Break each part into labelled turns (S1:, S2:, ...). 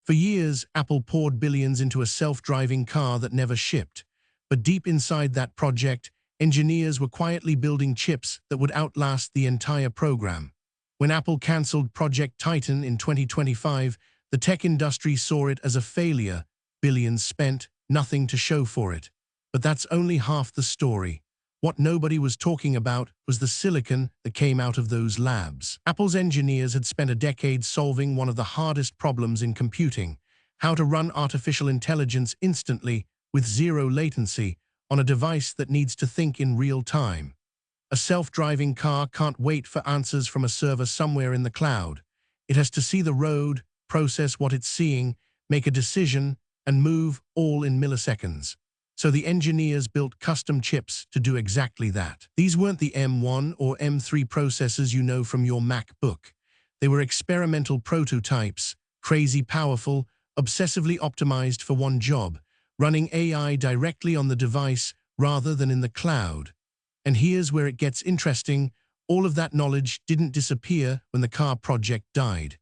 S1: For years, Apple poured billions into a self-driving car that never shipped. But deep inside that project, engineers were quietly building chips that would outlast the entire program. When Apple cancelled Project Titan in 2025, the tech industry saw it as a failure, billions spent, nothing to show for it. But that's only half the story. What nobody was talking about was the silicon that came out of those labs. Apple's engineers had spent a decade solving one of the hardest problems in computing: how to run artificial intelligence instantly, with zero latency, on a device that needs to think in real time. A self-driving car can't wait for answers from a server somewhere in the cloud. It has to see the road, process what it's seeing, make a decision, and move, all in milliseconds. So the engineers built custom chips to do exactly that. These weren't the M1 or M3 processors you know from your MacBook. They were experimental prototypes, crazy powerful, obsessively optimized for one job: running AI directly on the device rather than in the cloud. And here's where it gets interesting: all of that knowledge didn't disappear when the car project died.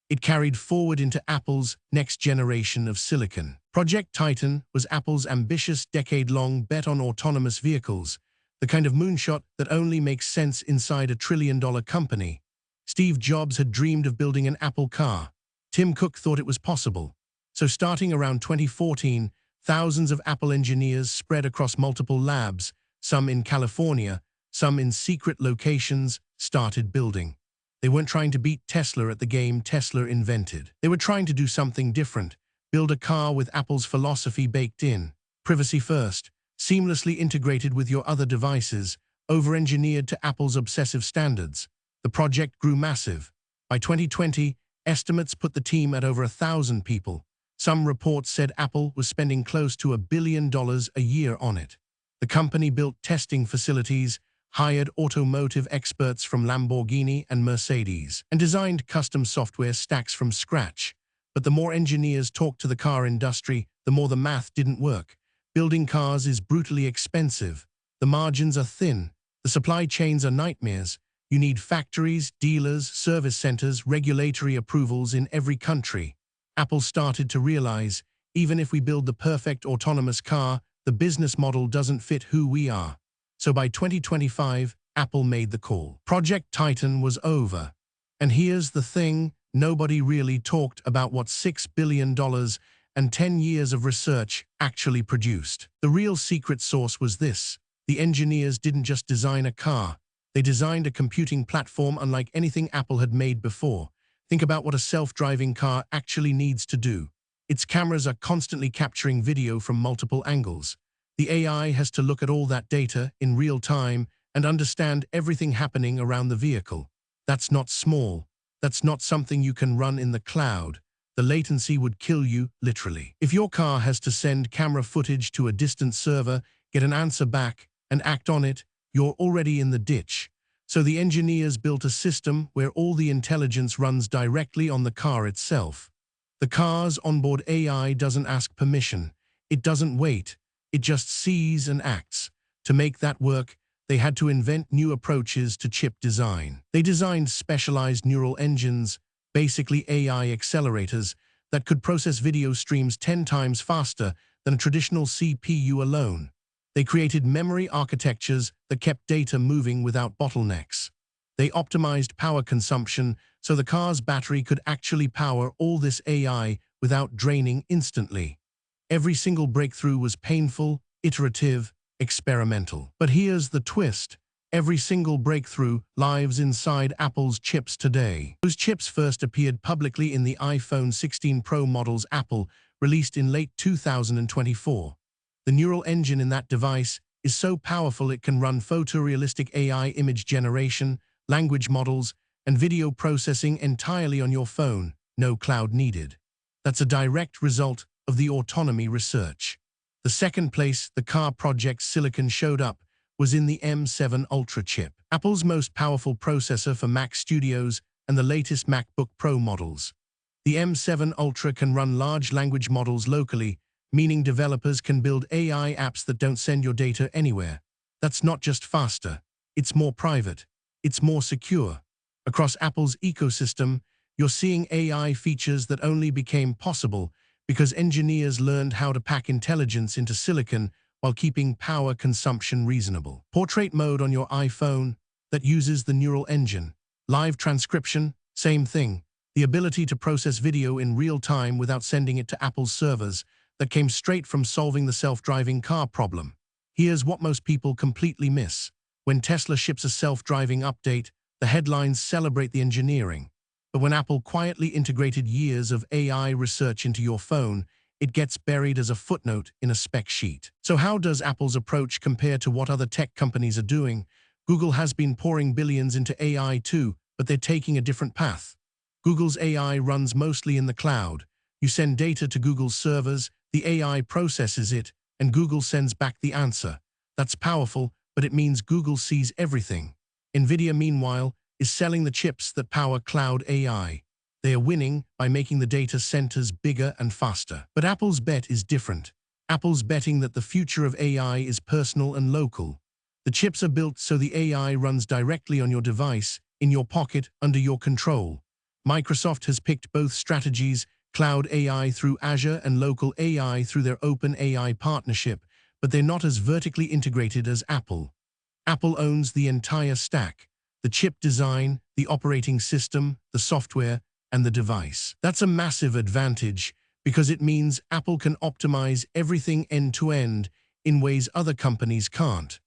S1: It carried forward into Apple's next generation of silicon. Project Titan was Apple's ambitious decade-long bet on autonomous vehicles, the kind of moonshot that only makes sense inside a trillion-dollar company. Steve Jobs had dreamed of building an Apple car. Tim Cook thought it was possible. So starting around 2014, thousands of Apple engineers spread across multiple labs, some in California, some in secret locations, started building. They weren't trying to beat Tesla at the game Tesla invented. They were trying to do something different: build a car with Apple's philosophy baked in. Privacy first, seamlessly integrated with your other devices, over-engineered to Apple's obsessive standards. The project grew massive. By 2020, estimates put the team at over 1,000 people. Some reports said Apple was spending close to $1 billion a year on it. The company built testing facilities, hired automotive experts from Lamborghini and Mercedes, and designed custom software stacks from scratch. But the more engineers talked to the car industry, the more the math didn't work. Building cars is brutally expensive. The margins are thin. The supply chains are nightmares. You need factories, dealers, service centers, regulatory approvals in every country. Apple started to realize, even if we build the perfect autonomous car, the business model doesn't fit who we are. So by 2025, Apple made the call. Project Titan was over. And here's the thing: nobody really talked about what $6 billion and 10 years of research actually produced. The real secret sauce was this: the engineers didn't just design a car. They designed a computing platform unlike anything Apple had made before. Think about what a self-driving car actually needs to do. Its cameras are constantly capturing video from multiple angles. The AI has to look at all that data in real time and understand everything happening around the vehicle. That's not small. That's not something you can run in the cloud. The latency would kill you, literally. If your car has to send camera footage to a distant server, get an answer back, and act on it, you're already in the ditch. So the engineers built a system where all the intelligence runs directly on the car itself. The car's onboard AI doesn't ask permission. It doesn't wait. It just sees and acts. To make that work, they had to invent new approaches to chip design. They designed specialized neural engines, basically AI accelerators, that could process video streams 10 times faster than a traditional CPU alone. They created memory architectures that kept data moving without bottlenecks. They optimized power consumption so the car's battery could actually power all this AI without draining instantly. Every single breakthrough was painful, iterative, experimental. But here's the twist: every single breakthrough lives inside Apple's chips today. Those chips first appeared publicly in the iPhone 16 Pro models Apple released in late 2024. The neural engine in that device is so powerful it can run photorealistic AI image generation, language models, and video processing entirely on your phone, no cloud needed. That's a direct result of the autonomy research. The second place the car project's silicon showed up was in the M7 Ultra chip, Apple's most powerful processor for Mac Studios and the latest MacBook Pro models. The M7 Ultra can run large language models locally, meaning developers can build AI apps that don't send your data anywhere. That's not just faster, it's more private, it's more secure. Across Apple's ecosystem, You're seeing AI features that only became possible because engineers learned how to pack intelligence into silicon while keeping power consumption reasonable. Portrait mode on your iPhone that uses the neural engine. Live transcription, same thing. The ability to process video in real time without sending it to Apple's servers that came straight from solving the self-driving car problem. Here's what most people completely miss. When Tesla ships a self-driving update, the headlines celebrate the engineering. But when Apple quietly integrated years of AI research into your phone, it gets buried as a footnote in a spec sheet. So how does Apple's approach compare to what other tech companies are doing? Google has been pouring billions into AI too, but they're taking a different path. Google's AI runs mostly in the cloud. You send data to Google's servers, the AI processes it, and Google sends back the answer. That's powerful, but it means Google sees everything. NVIDIA, meanwhile, is selling the chips that power cloud AI. They are winning by making the data centers bigger and faster. But Apple's bet is different. Apple's betting that the future of AI is personal and local. The chips are built so the AI runs directly on your device, in your pocket, under your control. Microsoft has picked both strategies, cloud AI through Azure and local AI through their Open AI partnership, but they're not as vertically integrated as Apple. Apple owns the entire stack: the chip design, the operating system, the software, and the device. That's a massive advantage because it means Apple can optimize everything end-to-end in ways other companies can't.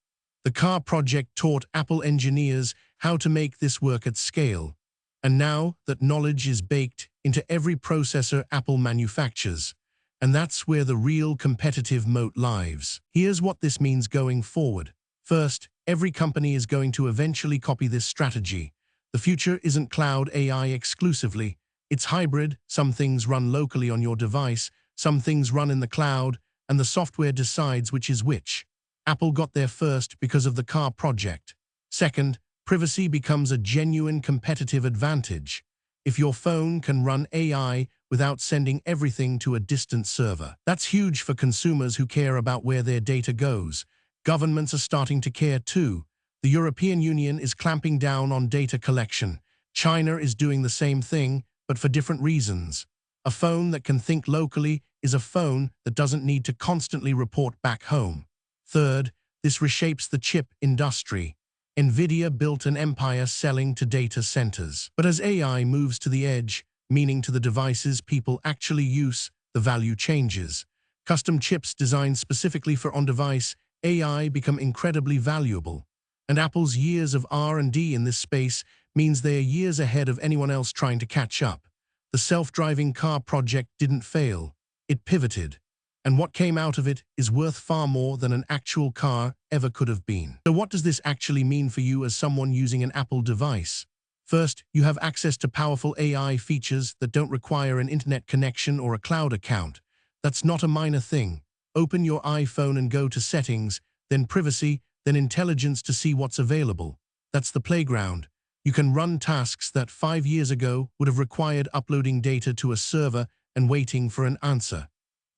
S1: The car project taught Apple engineers how to make this work at scale. And now that knowledge is baked into every processor Apple manufactures. And that's where the real competitive moat lies. Here's what this means going forward. First, every company is going to eventually copy this strategy. The future isn't cloud AI exclusively. It's hybrid. Some things run locally on your device, some things run in the cloud, and the software decides which is which. Apple got there first because of the car project. Second, privacy becomes a genuine competitive advantage. If your phone can run AI without sending everything to a distant server, that's huge for consumers who care about where their data goes. Governments are starting to care too. The European Union is clamping down on data collection. China is doing the same thing, but for different reasons. A phone that can think locally is a phone that doesn't need to constantly report back home. Third, this reshapes the chip industry. NVIDIA built an empire selling to data centers. But as AI moves to the edge, meaning to the devices people actually use, the value changes. Custom chips designed specifically for on-device AI become incredibly valuable. And Apple's years of R&D in this space means they are years ahead of anyone else trying to catch up. The self-driving car project didn't fail. It pivoted. And what came out of it is worth far more than an actual car ever could have been. So what does this actually mean for you as someone using an Apple device? First, you have access to powerful AI features that don't require an internet connection or a cloud account. That's not a minor thing. Open your iPhone and go to Settings, then Privacy, then Intelligence to see what's available. That's the playground. You can run tasks that 5 years ago would have required uploading data to a server and waiting for an answer.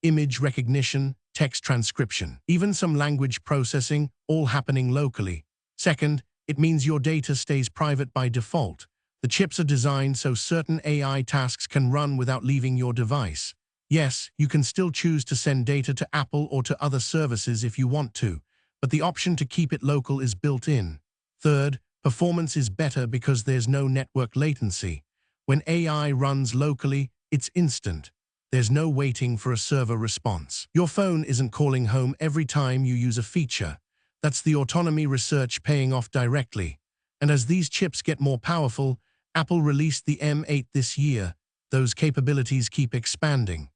S1: Image recognition, text transcription, even some language processing, all happening locally. Second, it means your data stays private by default. The chips are designed so certain AI tasks can run without leaving your device. Yes, you can still choose to send data to Apple or to other services if you want to, but the option to keep it local is built in. Third, performance is better because there's no network latency. When AI runs locally, it's instant. There's no waiting for a server response. Your phone isn't calling home every time you use a feature. That's the autonomy research paying off directly. And as these chips get more powerful, Apple released the M8 this year. Those capabilities keep expanding.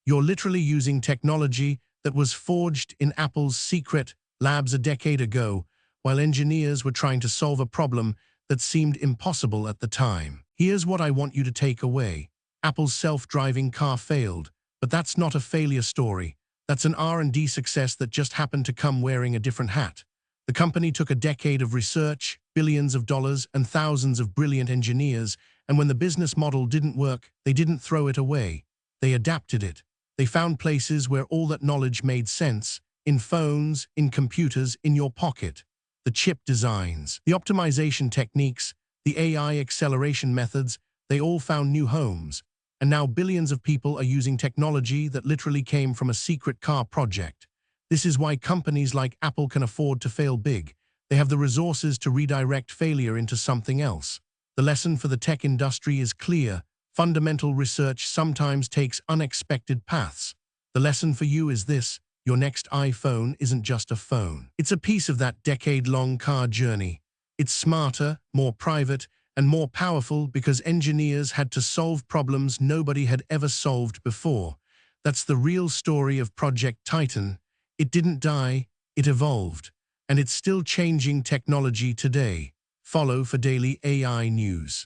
S1: You're literally using technology that was forged in Apple's secret labs a decade ago, while engineers were trying to solve a problem that seemed impossible at the time. Here's what I want you to take away. Apple's self-driving car failed, but that's not a failure story. That's an R&D success that just happened to come wearing a different hat. The company took a decade of research, billions of dollars, and thousands of brilliant engineers, and when the business model didn't work, they didn't throw it away. They adapted it. They found places where all that knowledge made sense, in phones, in computers, in your pocket. The chip designs, the optimization techniques, the AI acceleration methods, They all found new homes, and now billions of people are using technology that literally came from a secret car project. This is why companies like Apple can afford to fail big. They have the resources to redirect failure into something else. The lesson for the tech industry is clear. Fundamental research sometimes takes unexpected paths. The lesson for you is this: your next iPhone isn't just a phone. It's a piece of that decade-long car journey. It's smarter, more private, and more powerful because engineers had to solve problems nobody had ever solved before. That's the real story of Project Titan. It didn't die, it evolved, and it's still changing technology today. Follow for daily AI news.